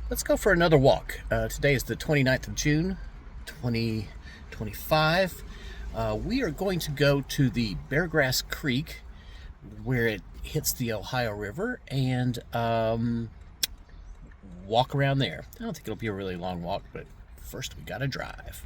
Let's go for another walk. Today is the 29th of June, 2025. We are going to go to the Beargrass Creek where it hits the Ohio River and walk around there. I don't think it'll be a really long walk, but first we gotta drive.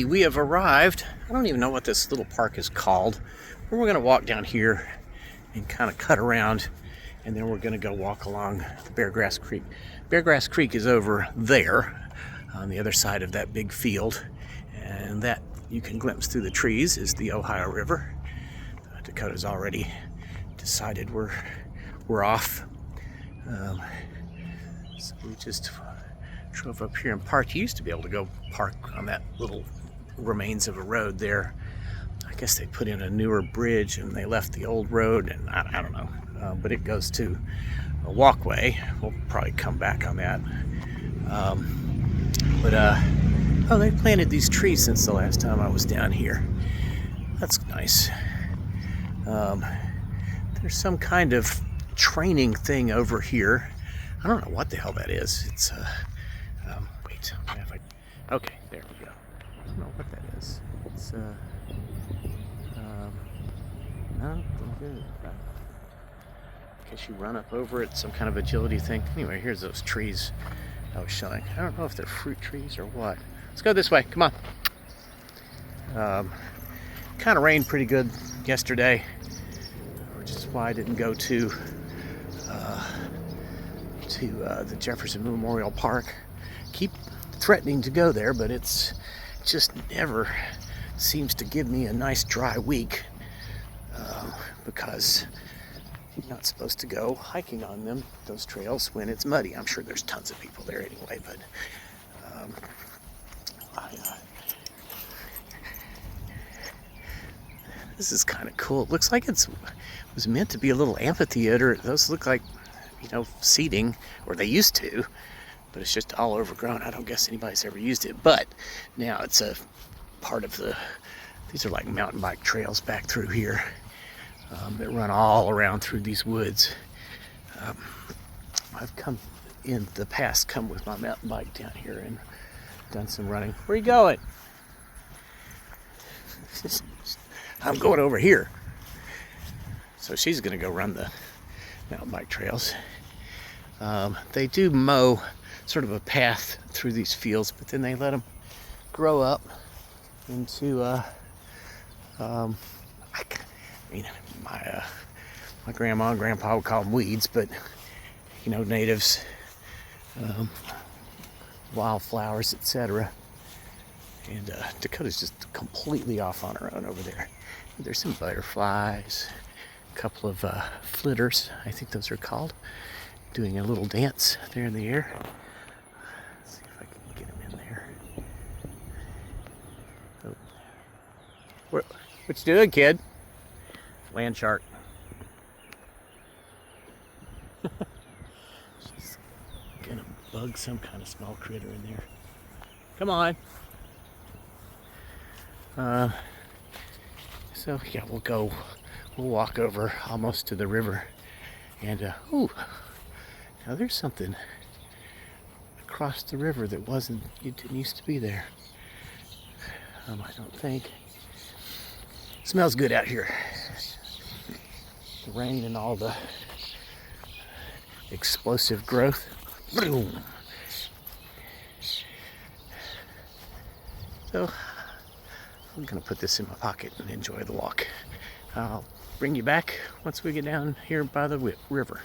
We have arrived. I don't even know what this little park is called. But we're going to walk down here and kind of cut around, and then we're going to go walk along the Beargrass Creek. Beargrass Creek is over there on the other side of that big field, and that you can glimpse through the trees is the Ohio River. Dakota's already decided we're off. So we just drove up here and parked. You used to be able to go park on that little remains of a road there. I guess they put in a newer bridge and they left the old road, and I don't know, but it goes to a walkway. We'll probably come back on that. Oh, they planted these trees since the last time I was down here. That's nice. There's some kind of training thing over here. I don't know what the hell that is. It's wait, okay, there we go. I don't know what that is. It's no, good. I guess you run up over it, some kind of agility thing. Anyway, here's those trees I was showing. I don't know if they're fruit trees or what. Let's go this way. Come on. Kind of rained pretty good yesterday, which is why I didn't go to the Jefferson Memorial Park. Keep threatening to go there, but it's just never seems to give me a nice dry week, because you're not supposed to go hiking on those trails when it's muddy. I'm sure there's tons of people there anyway, but this is kind of cool. It looks like it was meant to be a little amphitheater. Those look like, seating, or they used to, but it's just all overgrown. I don't guess anybody's ever used it, but now it's a part of these are like mountain bike trails back through here that run all around through these woods. I've come in the past, come with my mountain bike down here and done some running. Where are you going? I'm going over here. So she's gonna go run the mountain bike trails. They do mow sort of a path through these fields, but then they let them grow up into my grandma and grandpa would call them weeds, but natives, wildflowers, etc. And Dakota's just completely off on her own over there. There's some butterflies, a couple of flitters, I think those are called, doing a little dance there in the air. Let's see if I can get them in there. Oh. What you doing, kid? Land shark. She's gonna bug some kind of small critter in there. Come on. So yeah, we'll walk over almost to the river, and ooh, now there's something across the river that it didn't used to be there. I don't think. Smells good out here. The rain and all the explosive growth. Boom. So I'm gonna put this in my pocket and enjoy the walk. I'll bring you back once we get down here by the river.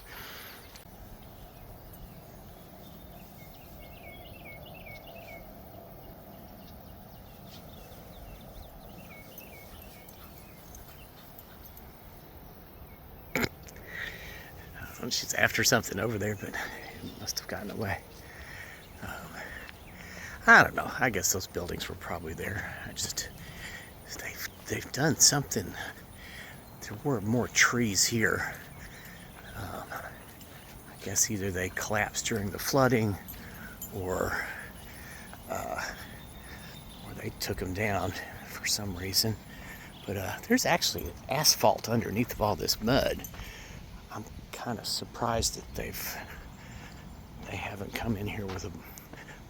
She's after something over there, but it must have gotten away. I don't know. I guess those buildings were probably there. They've done something. There were more trees here. I guess either they collapsed during the flooding, or they took them down for some reason. But there's actually asphalt underneath of all this mud. I'm kind of surprised that they haven't come in here with a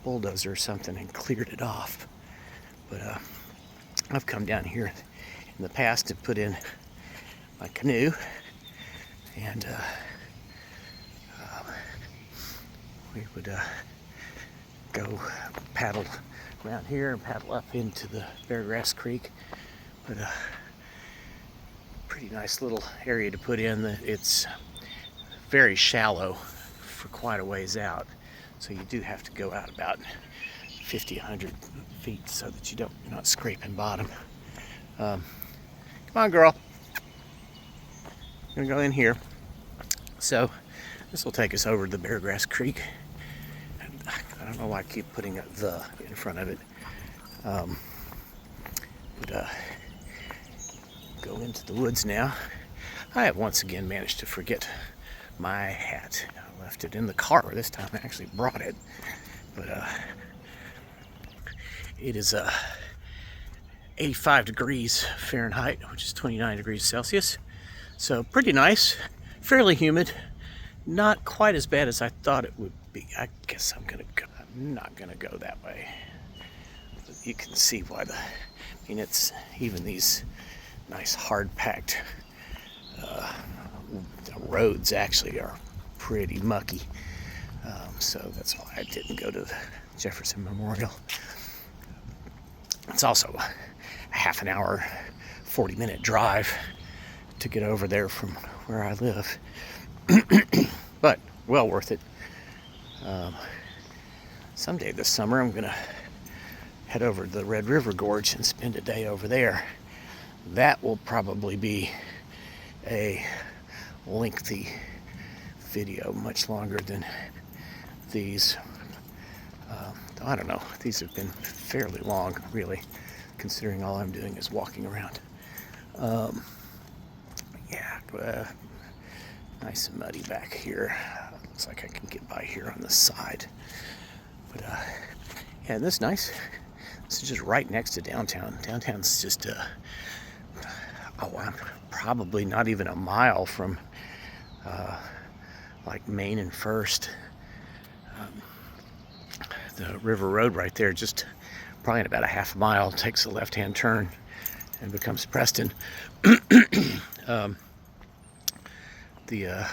bulldozer or something and cleared it off. But I've come down here in the past to put in my canoe, and we would go paddle around here and paddle up into the Beargrass Creek. But pretty nice little area to put in. It's very shallow for quite a ways out, so you do have to go out about 50, 100 feet so that you're not scraping bottom. Come on, girl. I'm gonna go in here. So this will take us over to the Beargrass Creek. I don't know why I keep putting a "the" in front of it. Go into the woods now. I have once again managed to forget my hat. I left it in the car this time. I actually brought it, but it is 85 degrees Fahrenheit, which is 29 degrees Celsius. So pretty nice, fairly humid, not quite as bad as I thought it would be. I guess I'm not gonna go that way. But you can see why it's even these nice hard-packed the roads actually are pretty mucky. So that's why I didn't go to Jefferson Memorial. It's also a half an hour, 40-minute drive to get over there from where I live. But well worth it. Someday this summer I'm gonna head over to the Red River Gorge and spend a day over there. That will probably be a lengthy video, much longer than these. I don't know, these have been fairly long, really, considering all I'm doing is walking around. Nice and muddy back here. Looks like I can get by here on the side. But yeah, this is nice. This is just right next to downtown. Downtown's just I'm probably not even a mile from like Main and First. The River Road right there, just probably in about a half a mile, takes a left-hand turn and becomes Preston. The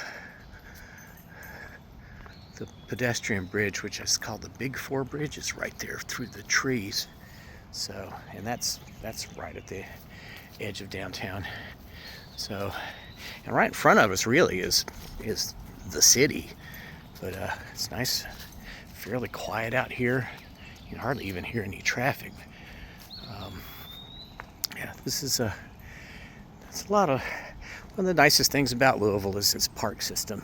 pedestrian bridge, which is called the Big Four Bridge, is right there through the trees. So, and that's right at the edge of downtown. So, and right in front of us really is the city. But it's nice, fairly quiet out here. You can hardly even hear any traffic. Yeah, this is that's a lot of, one of the nicest things about Louisville is its park system.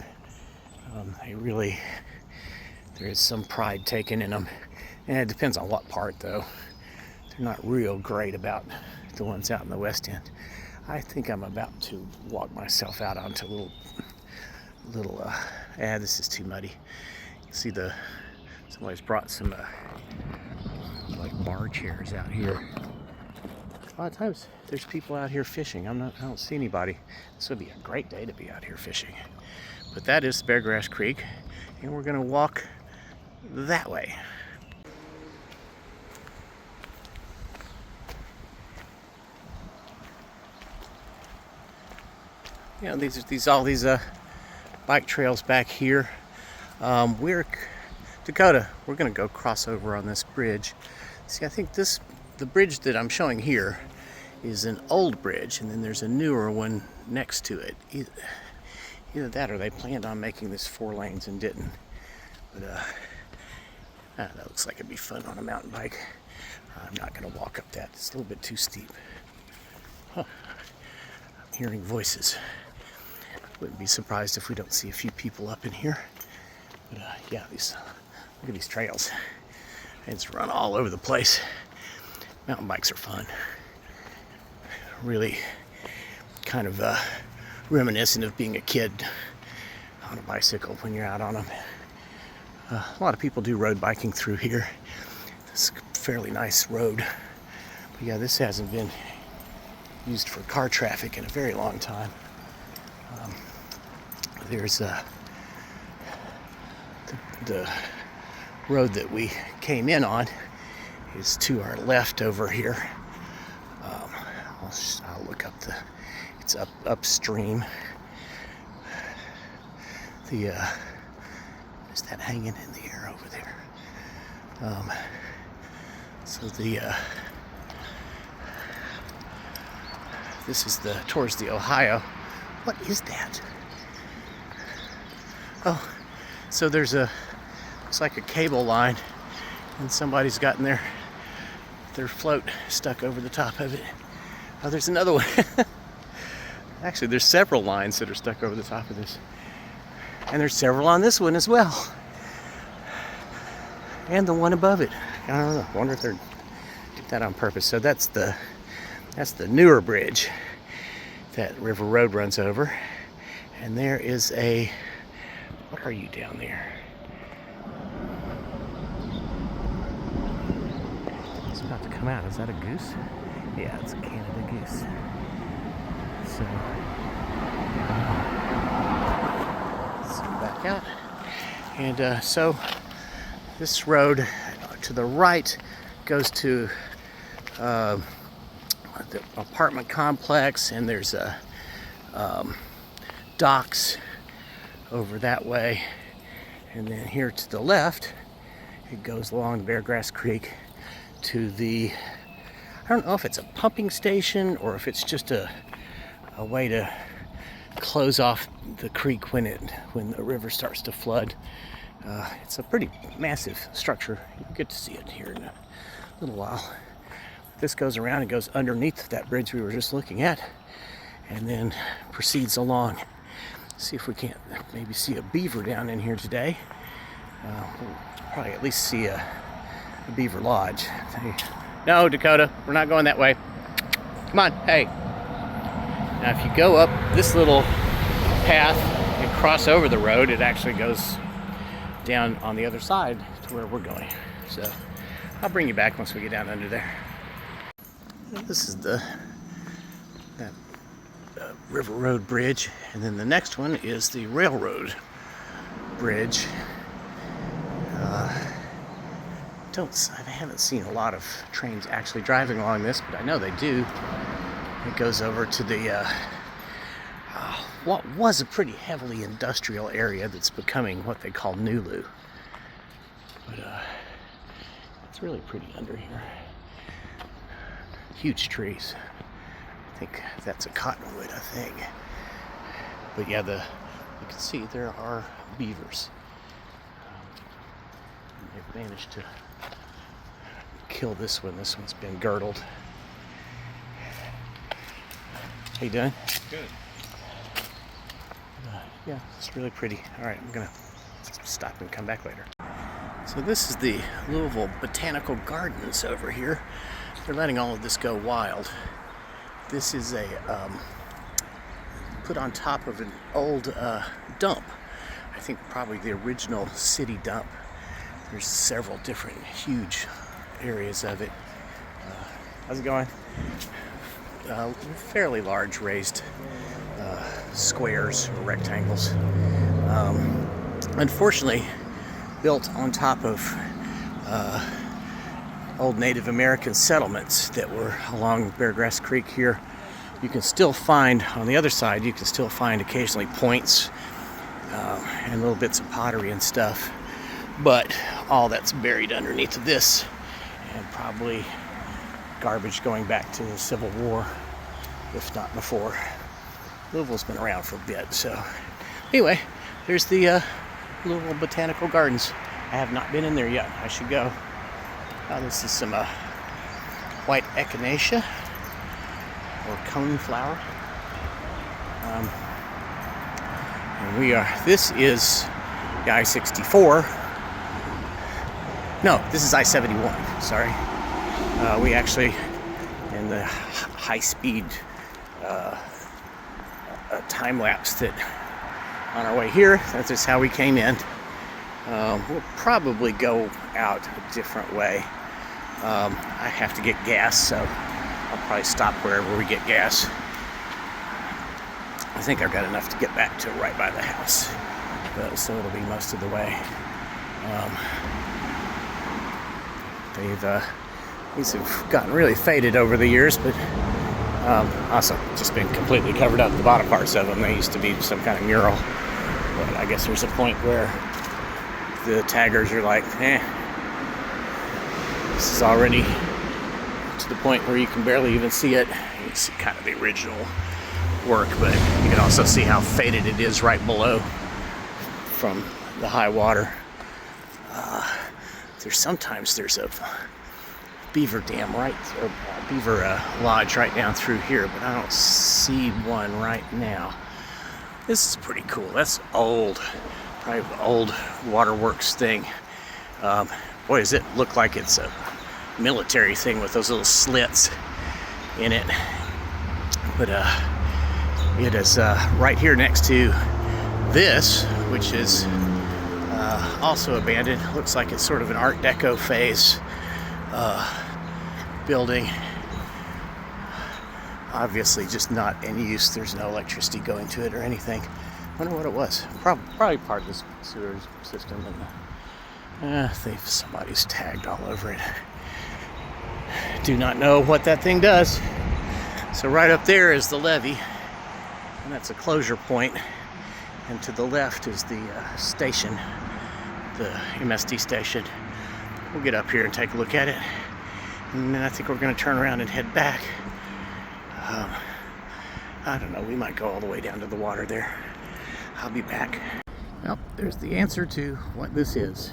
There is some pride taken in them, and it depends on what part though. They're not real great about the ones out in the West End. I think I'm about to walk myself out onto a little this is too muddy. You see somebody's brought some like bar chairs out here. A lot of times there's people out here fishing. I don't see anybody. This would be a great day to be out here fishing. But that is Beargrass Creek, and we're gonna walk that way. you know, these all these bike trails back here. We're Dakota. We're gonna go cross over on this bridge. See, I think the bridge that I'm showing here is an old bridge, and then there's a newer one next to it. Either that or they planned on making this 4 lanes and didn't. But that looks like it'd be fun on a mountain bike. I'm not gonna walk up that. It's a little bit too steep. Huh. I'm hearing voices. Wouldn't be surprised if we don't see a few people up in here. But yeah, look at these trails. It's run all over the place. Mountain bikes are fun. Really kind of reminiscent of being a kid on a bicycle when you're out on them. A lot of people do road biking through here. It's a fairly nice road. But yeah, this hasn't been used for car traffic in a very long time. There's the road that we came in on is to our left over here. I'll look up it's upstream. Is that hanging in the air over there? This is towards the Ohio. What is that? Oh, so it's like a cable line, and somebody's gotten their float stuck over the top of it. Oh, there's another one. Actually, there's several lines that are stuck over the top of this. And there's several on this one as well. And the one above it. I don't know. I wonder if they're did that on purpose. So that's the newer bridge that River Road runs over. And there is what are you down there? It's about to come out. Is that a goose? Yeah, it's a Canada goose. So, zoom back out. And so this road to the right goes to the apartment complex, and there's docks over that way. And then here to the left, it goes along Beargrass Creek to I don't know if it's a pumping station or if it's just a way to close off the creek when the river starts to flood. It's a pretty massive structure. You'll get to see it here in a little while. This goes around and goes underneath that bridge we were just looking at, and then proceeds along. See if we can't maybe see a beaver down in here today. We'll probably at least see a beaver lodge. No, Dakota, we're not going that way. Come on, hey. Now, if you go up this little path and cross over the road, it actually goes down on the other side to where we're going. So I'll bring you back once we get down under there. This is that River Road Bridge, and then the next one is the Railroad Bridge. I haven't seen a lot of trains actually driving along this, but I know they do. It goes over to the what was a pretty heavily industrial area that's becoming what they call Nulu. But it's really pretty under here. Huge trees. I think that's a cottonwood, I think. But yeah, you can see there are beavers. They've managed to kill this one. This one's been girdled. How you doing? Good. Yeah, it's really pretty. All right, I'm gonna stop and come back later. So this is the Louisville Botanical Gardens over here. They're letting all of this go wild. This is put on top of an old dump. I think probably the original city dump. There's several different huge areas of it. How's it going? Fairly large raised squares or rectangles. Unfortunately, built on top of old Native American settlements that were along Beargrass Creek here you can still find, on the other side, you can still find occasionally points and little bits of pottery and stuff. But all that's buried underneath of this, and probably garbage going back to the Civil War, if not before. Louisville's been around for a bit, so anyway, there's the Louisville Botanical Gardens. I have not been in there yet. I should go. This is some white echinacea or coneflower. And this is the I-64. No, this is I-71, sorry. We actually, in the high-speed time lapse that on our way here, that's just how we came in. We'll probably go out a different way. I have to get gas, so I'll probably stop wherever we get gas. I think I've got enough to get back to right by the house, so it'll be most of the way. These have gotten really faded over the years, but also just been completely covered up, the bottom parts of them. They used to be some kind of mural, but I guess there's a point where the taggers are like, this is already to the point where you can barely even see it. You can see kind of the original work, but you can also see how faded it is right below from the high water. Sometimes there's a beaver dam or beaver lodge right down through here, but I don't see one right now. This is pretty cool. That's old, probably an old waterworks thing. Boy, does it look like it's a military thing with those little slits in it. But it is right here next to this, which is also abandoned. Looks like it's sort of an Art Deco phase building. Obviously just not in use. There's no electricity going to it or anything. Wonder what it was. Probably part of the sewer system. And somebody's tagged all over it. Do not know what that thing does. So right up there is the levee, and that's a closure point. And to the left is the station, the MSD station. We'll get up here and take a look at it, and then I think we're going to turn around and head back. I don't know, we might go all the way down to the water there. I'll be back. Well, there's the answer to what this is.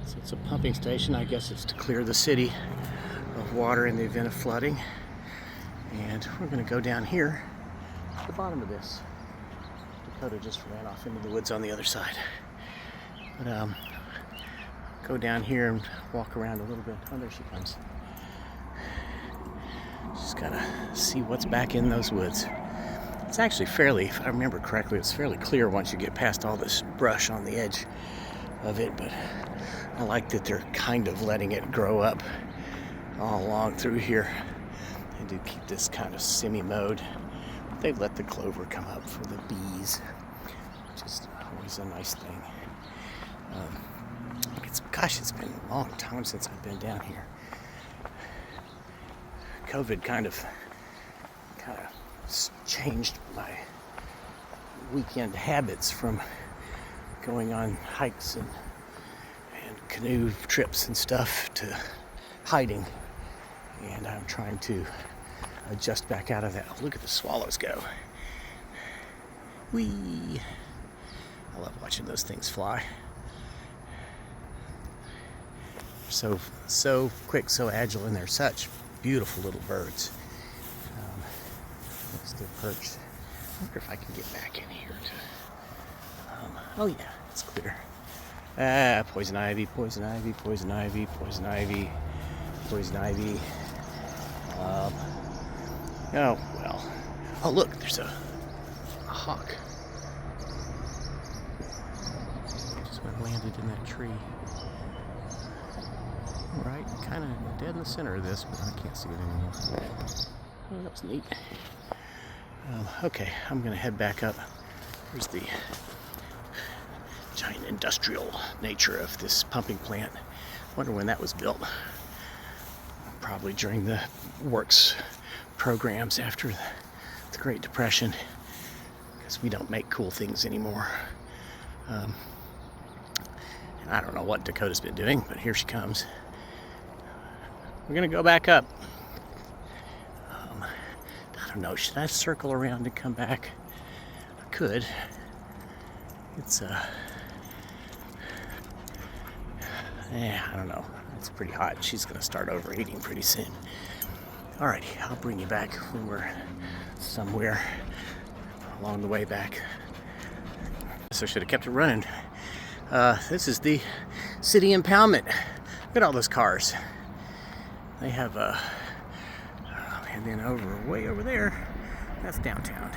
So it's a pumping station. I guess it's to clear the city of water in the event of flooding. And we're going to go down here to the bottom of this. Dakota just ran off into the woods on the other side. But go down here and walk around a little bit. Oh, there she comes. Just gotta see what's back in those woods. It's actually fairly, if I remember correctly, it's fairly clear once you get past all this brush on the edge of it, but I like that they're kind of letting it grow up all along through here. They do keep this kind of semi-mode. They let the clover come up for the bees, which is always a nice thing. It's been a long time since I've been down here. COVID kind of changed my weekend habits from going on hikes and canoe trips and stuff to hiding, and I'm trying to adjust back out of that. Oh, look at the swallows go. Whee! I love watching those things fly. So quick, so agile, and they're such beautiful little birds. Still perched. I wonder if I can get back in here to. Oh yeah, it's clear. Poison ivy, poison ivy, poison ivy, poison ivy, poison ivy. Oh well. Oh look, there's a hawk. Just went and landed in that tree. Right, kind of dead in the center of this, but I can't see it anymore. Oh, that was neat. Okay, I'm going to head back up. Here's the giant industrial nature of this pumping plant. Wonder when that was built. Probably during the works programs after the Great Depression, because we don't make cool things anymore. And I don't know what Dakota's been doing, but here she comes. We're gonna go back up. I don't know, should I circle around and come back? I could. It's I don't know. It's pretty hot. She's gonna start overheating pretty soon. Alrighty, I'll bring you back when we're somewhere along the way back. So I should have kept it running. This is the city impoundment. Look at all those cars. They have and then way over there, that's downtown.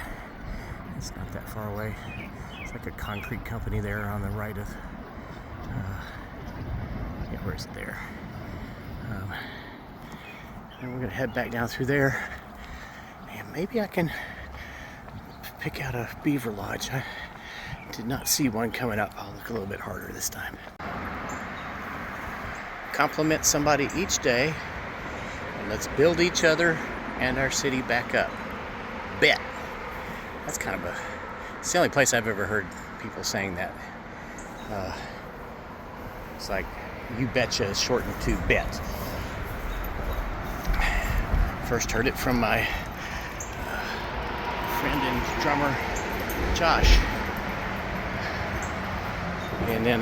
It's not that far away. It's like a concrete company there on the right of, yeah, where is it there? And we're gonna head back down through there. And maybe I can pick out a beaver lodge. I did not see one coming up. I'll look a little bit harder this time. Compliment somebody each day, and let's build each other and our city back up. Bet. That's kind of it's the only place I've ever heard people saying that. It's like, you betcha is shortened to bet. First heard it from my friend and drummer, Josh. And then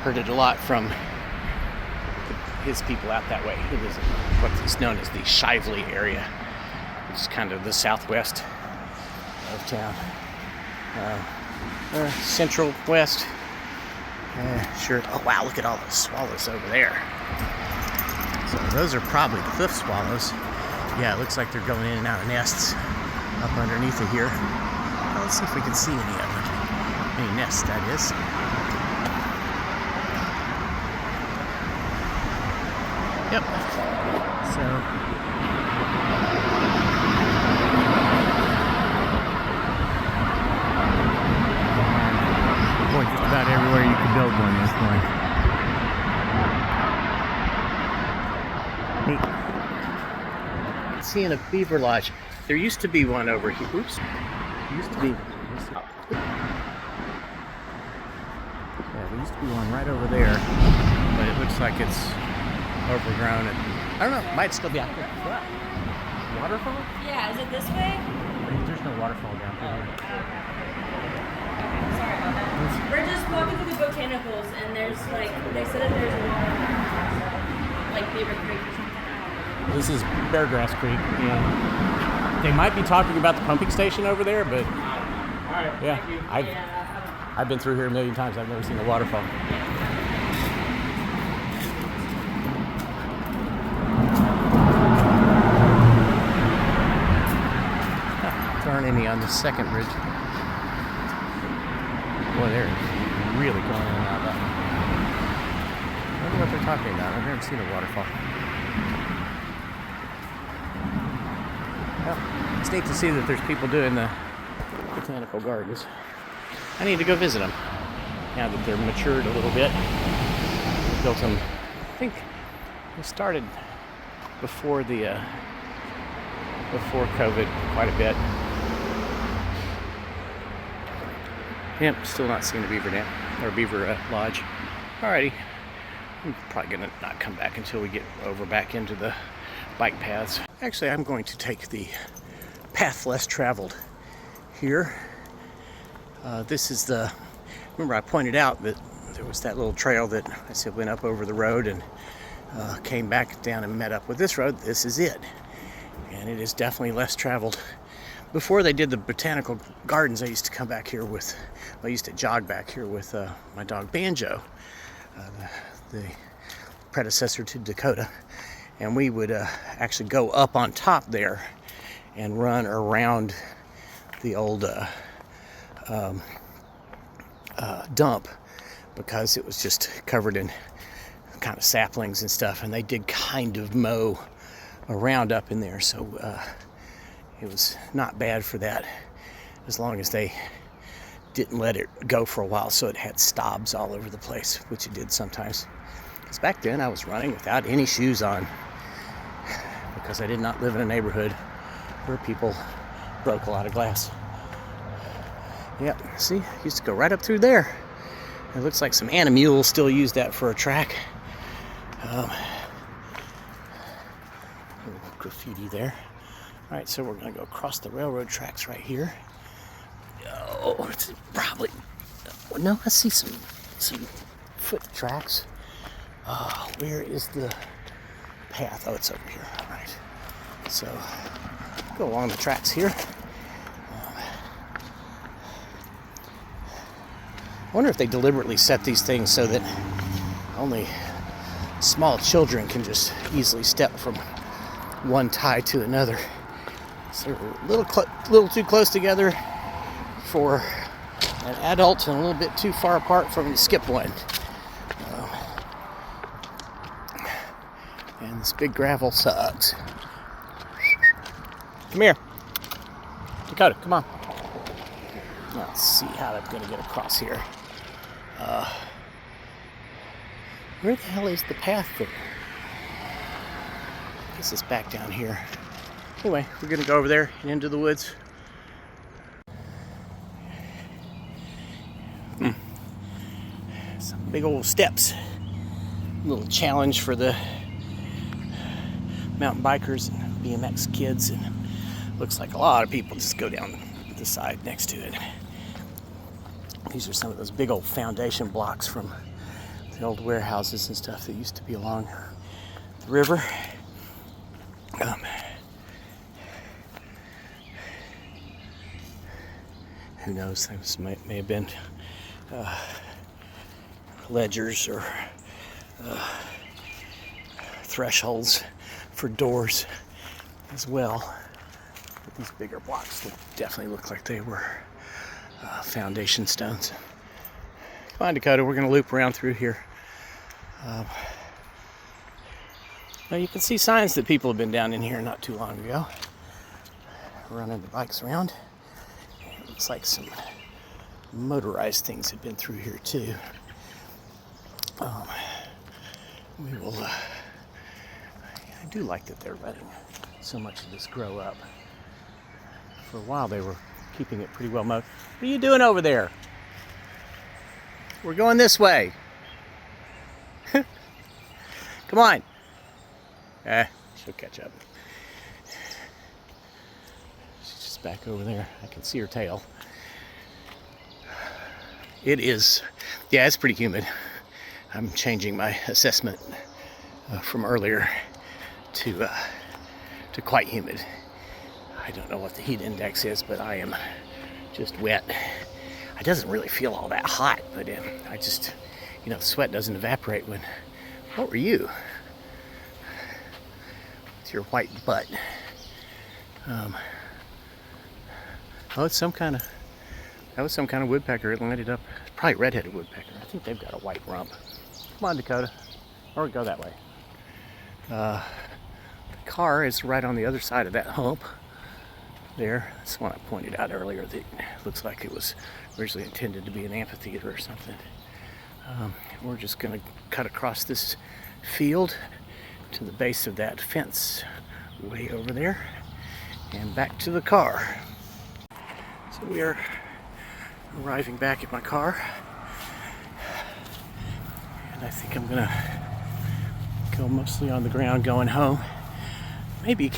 heard it a lot from his people out that way. He lives in what's known as the Shively area, which is kind of the southwest of town. Central west. Sure. Oh wow, look at all those swallows over there. So those are probably cliff swallows. Yeah, it looks like they're going in and out of nests up underneath of here. Well, let's see if we can see any of them. Any nests, that is. Yep. So boy, just about everywhere you can build one this point. Neat. Seeing a beaver lodge. There used to be one over here. Oops. There used to be one right over there, but it looks like it's overgrown, and I don't know, it might still be out there. What? Waterfall? Yeah, is it this way? There's no waterfall down here. Sorry about that. We're just walking through the botanicals, and there's like, they said that there's water, like Beaver Creek or something. This is Beargrass Creek, and they might be talking about the pumping station over there, but yeah, I've been through here a million times. I've never seen a waterfall. There aren't any on the second bridge. Boy, they're really going in and out of that one. I wonder what they're talking about. I've never seen a waterfall. Well, it's neat to see that there's people doing the botanical gardens. I need to go visit them now that they're matured a little bit. We built them, I think they started before the before COVID quite a bit. Yep, still not seeing the beaver dam or beaver lodge. Alrighty, I'm probably gonna not come back until we get over back into the bike paths. Actually, I'm going to take the path less traveled here. This is remember I pointed out that there was that little trail that I said went up over the road and came back down and met up with this road. This is it. And it is definitely less traveled. Before they did the botanical gardens, I used to come back here with, I used to jog back here with my dog Banjo, the predecessor to Dakota. And we would actually go up on top there and run around the old dump, because it was just covered in kind of saplings and stuff, and they did kind of mow around up in there, so it was not bad for that, as long as they didn't let it go for a while so it had stobs all over the place, which it did sometimes. Because back then I was running without any shoes on, because I did not live in a neighborhood where people broke a lot of glass. Yep, see, used to go right up through there. It looks like some animules still use that for a track. Graffiti there. All right, so we're gonna go across the railroad tracks right here. Oh, it's probably, no, I see some foot tracks. Where is the path? Oh, it's over here. All right, so go along the tracks here. I wonder if they deliberately set these things so that only small children can just easily step from one tie to another. So they're a little too close together for an adult and a little bit too far apart from the skip one. And this big gravel sucks. Come here. Dakota, come on. Let's see how I'm going to get across here. Where the hell is the path there? I guess it's back down here. Anyway, we're going to go over there and into the woods. Some big old steps. A little challenge for the mountain bikers and BMX kids. And looks like a lot of people just go down the side next to it. These are some of those big old foundation blocks from the old warehouses and stuff that used to be along the river. Who knows? Those may have been ledgers or thresholds for doors as well. But these bigger blocks definitely look like they were foundation stones. Come on, Dakota, we're going to loop around through here. Now you can see signs that people have been down in here not too long ago, running the bikes around. It looks like some motorized things have been through here too. We will. I do like that they're letting so much of this grow up. For a while they were keeping it pretty well mowed. What are you doing over there? We're going this way. Come on. She'll catch up. She's just back over there. I can see her tail. It is, yeah, it's pretty humid. I'm changing my assessment from earlier to quite humid. I don't know what the heat index is, but I am just wet. It doesn't really feel all that hot, but I just, the sweat doesn't evaporate when, what were you? With your white butt. Oh, it's some kind of, that was some kind of woodpecker. It landed up, probably red-headed woodpecker. I think they've got a white rump. Come on, Dakota, or go that way. The car is right on the other side of that hump. There, that's the one I pointed out earlier that looks like it was originally intended to be an amphitheater or something. We're just going to cut across this field to the base of that fence way over there and back to the car. So we are arriving back at my car, and I think I'm going to go mostly on the ground going home. Maybe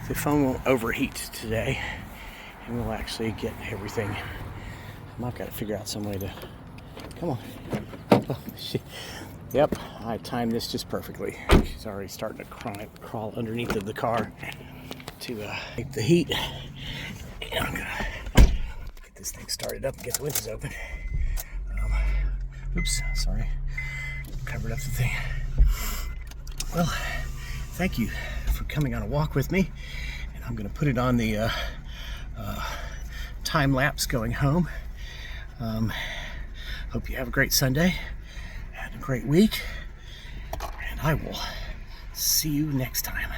the phone won't overheat today and we'll actually get everything. I've got to figure out some way to, come on. Oh, yep, I timed this just perfectly. She's already starting to crawl underneath of the car to make the heat. And I'm gonna get this thing started up and get the windows open. Oops, sorry, covered up the thing. Well, thank you for coming on a walk with me, and I'm going to put it on the time lapse going home. Hope you have a great Sunday and a great week, and I will see you next time.